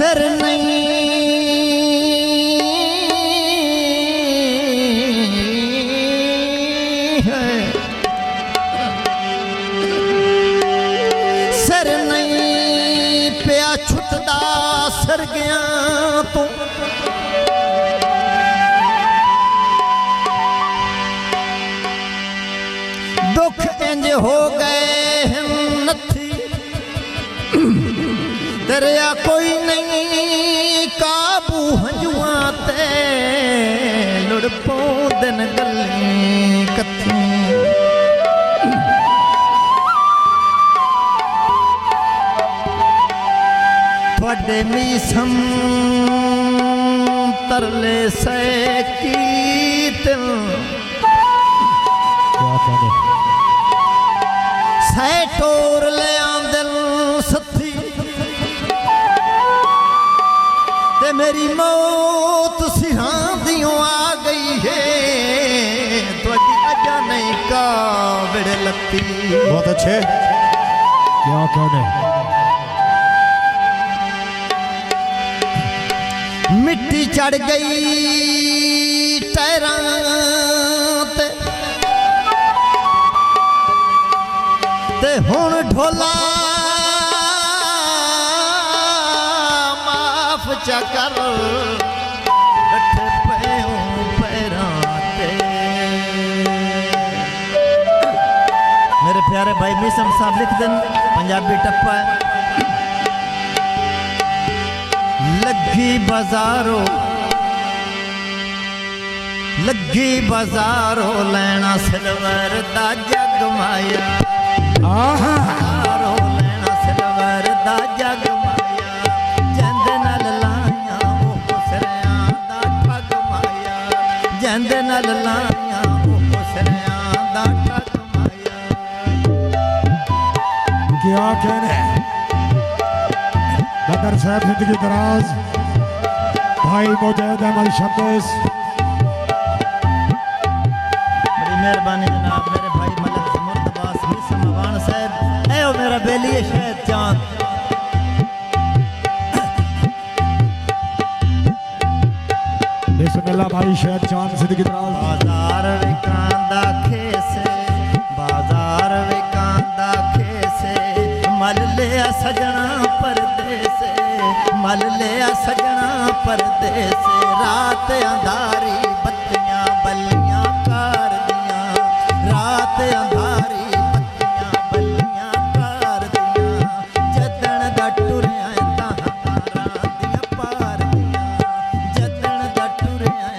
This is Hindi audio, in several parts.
सिर नहीं है, सिर नहीं पिया छुटदा सर गया तू दुख इंज हो गए नथी दरिया कोई नहीं काबू हंजुआ ते लुड़ पौंदन गली कथी थोड़े मीसम तरले से कीर्तन सै टोर ले आंदन सथी ते मेरी मौत सिरां दियों आ गई है थोड़ी अजा नहीं कावड़ लगती। बहुत अच्छे क्या कहने मिट्टी चढ़ गई टहरां ते हुण ढोला माफ चकर बैठे पैरों पैरां ते। मेरे प्यारे भाई मीसम साहब लिख देन पंजाबी टप्पा लगी बाजारों लैना सिलवर दा जग माया लेना सिलवर दा जग माया जंद नल लाया ओ खुसरियां दा ठग माया जंद नल लाया ओ खुसरियां दा ठग माया। क्या कहने बदर साहब जिंदगी दराज भाई मुजैद अहमद शब्बीस बड़ी मेहरबानी जनाब मेरे भाई मलक मुर्तबास मीसम अवान साहब ए ओ मेरा बेली शहद चांद बिस्मिल्लाह भाई शहद चांद जिंदगी दराज। बाजार विकांदा खेसे बाजार विकांदा खेसे मल लिया सजना परदेसे मल लिया सजना परदेसे रात अंधारी बत्तियां बलियां कर दियां रात अंधारी बत्तियां बलियां कर दियां जदन दा टुरिया ताहारां दियां पार दियां जदन दा टुरिया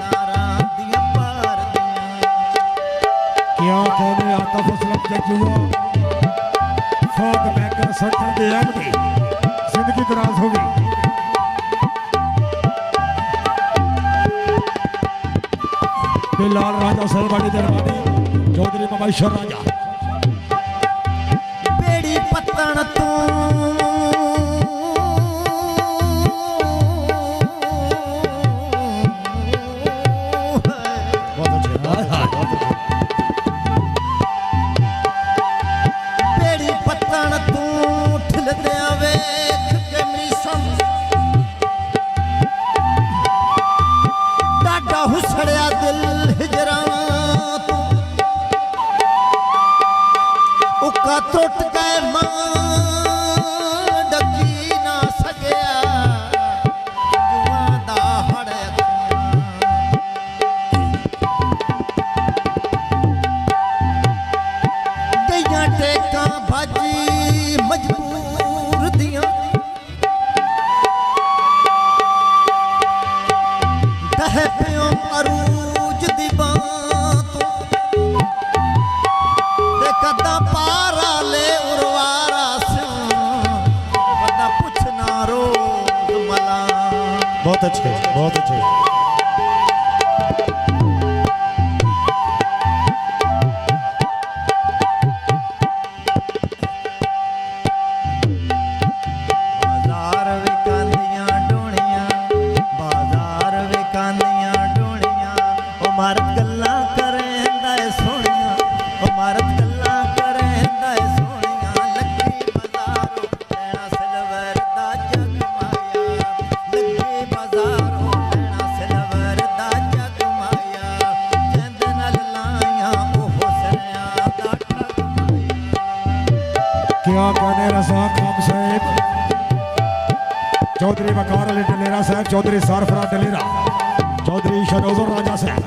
ताहारां दियां पार दियां। क्या कहने आतफ असलम जजुआ फौक महकर सटन दे अमदी जिंदगी दराज हो गई। बिलाल राजा सरवाड़ी दरबारी चौधरी मबाइशर राजा बेड़ी पत्तन तू बेड़ी पत्तन तू ठिल दिया वेख के मीसम डाडा हुसड़िया दिल हिजरां तू उका टुट गए मां डकी ना सकिया जुआं दा हड़ गईयां टेकां भाजी मजबूर दियां दह पियो अरूज दी बात ते कदा पारा ले उरवारा स्यों बदा पुछना रोज मला। बहुत अच्छे बहुत अच्छे। बाजार विकांदियां डोणियां बाजार विकांदियां डोणियां ओ मारत गल्लां करेंदा ए सोहणियां ओ मारत गल्लां करेंदा ए सोहणियां लगी बाजारों लैना सिलवर दा जग माया रजा खान साहब, चौधरी वकार अली डलेरा साहब, चौधरी सरफराज डलेरा, चौधरी शरोजर राजा साहब,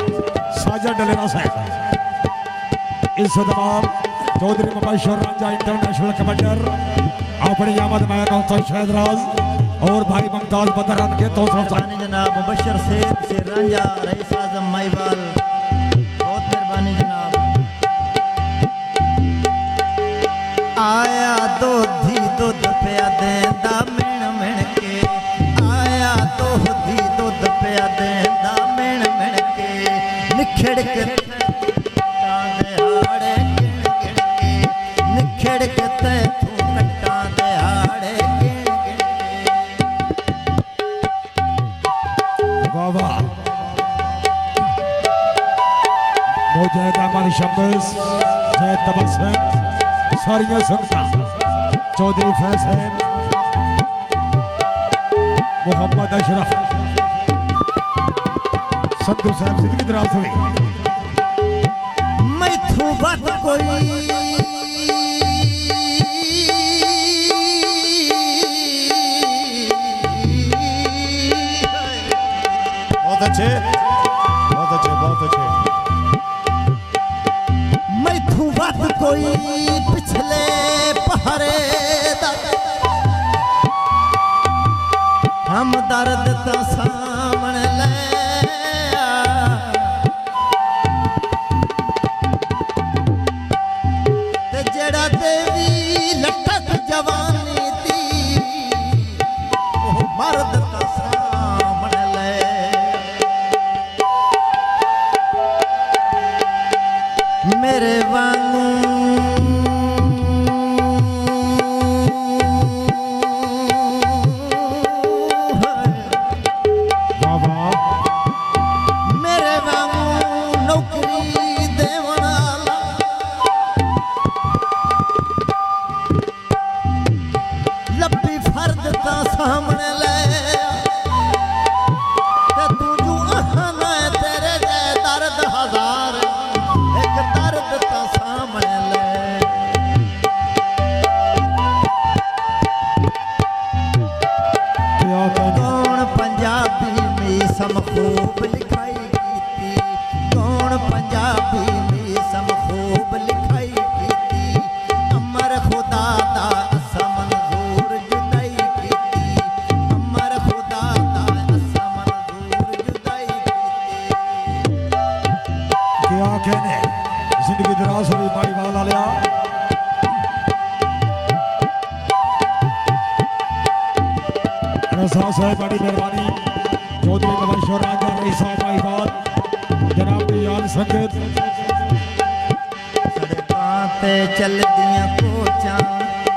साजद डलेरा साहब। इस दौरान चौधरी मुबशर राजा इंटरनेशनल कमांडर अपनी आमद में कौंसल शहदराज और भाई मुमताज बदरान के तौसफ मेहरबानी जनाब मुबशर से रांझा रईस आजम माईवाल, बहुत मेहरबानी जनाब। आया दोधी दुध पिया देंदा मिण मिण के, आया दोधी दुध पिया देंदा मिण मिण के, निखड़ के कट्टां दे हाड़े गिण गिण के, निखड़ के तैथों कट्टां दे हाड़े गिण गिण के। वाह वाह। मुजाहिद अहमद शम्स, जैद तबस्सुम, सारियां संगतां, चौधरी फैसल, मोहम्मद अशरफ, संधू साहब जिंदगी दराज हुई। मैथू बात कोई बहुत अच्छे, बहुत अच्छे, बहुत अच्छे। मैथू बात कोई पिछले पहरे दा, हम दर्द ता सामने ले आ। ते जेड़ा देवी लटक जवानी दी, ओह मर्द ता सामने ले। मेरे वांगू वाह वाह। मेरे वांगू नौकरी देवन वाला, लपी फर्द ता सामने ले ते तू जू आना है तेरे जे दर्द हजार, एक दर्द ता सामने ले। क्या कहना। कौन पंजाबी में सम खूब लिखाई कीती, कौन पंजाबी में सम खूब लिखाई कीती, अमर खुदा दा असा मंजूर जुदाई कीती, अमर खुदा दा असा मंजूर जुदाई कीती। क्या कहने। जिंदगी दराज हुई भाई वाला लिया। रजा साहब बड़ी मेहरबानी, चौधरी मुबशर राजा रईस माईवाल, जनाब दयाल संगत। सड़कां ते चलदियां कोचां,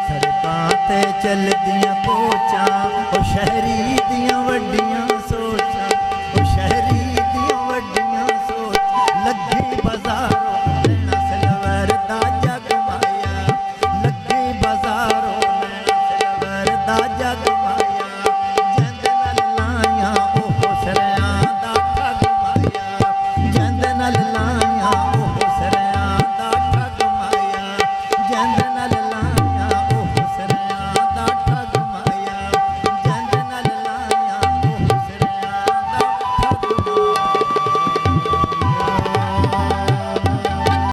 सड़कां ते चलदियां कोचां, ओ शहरी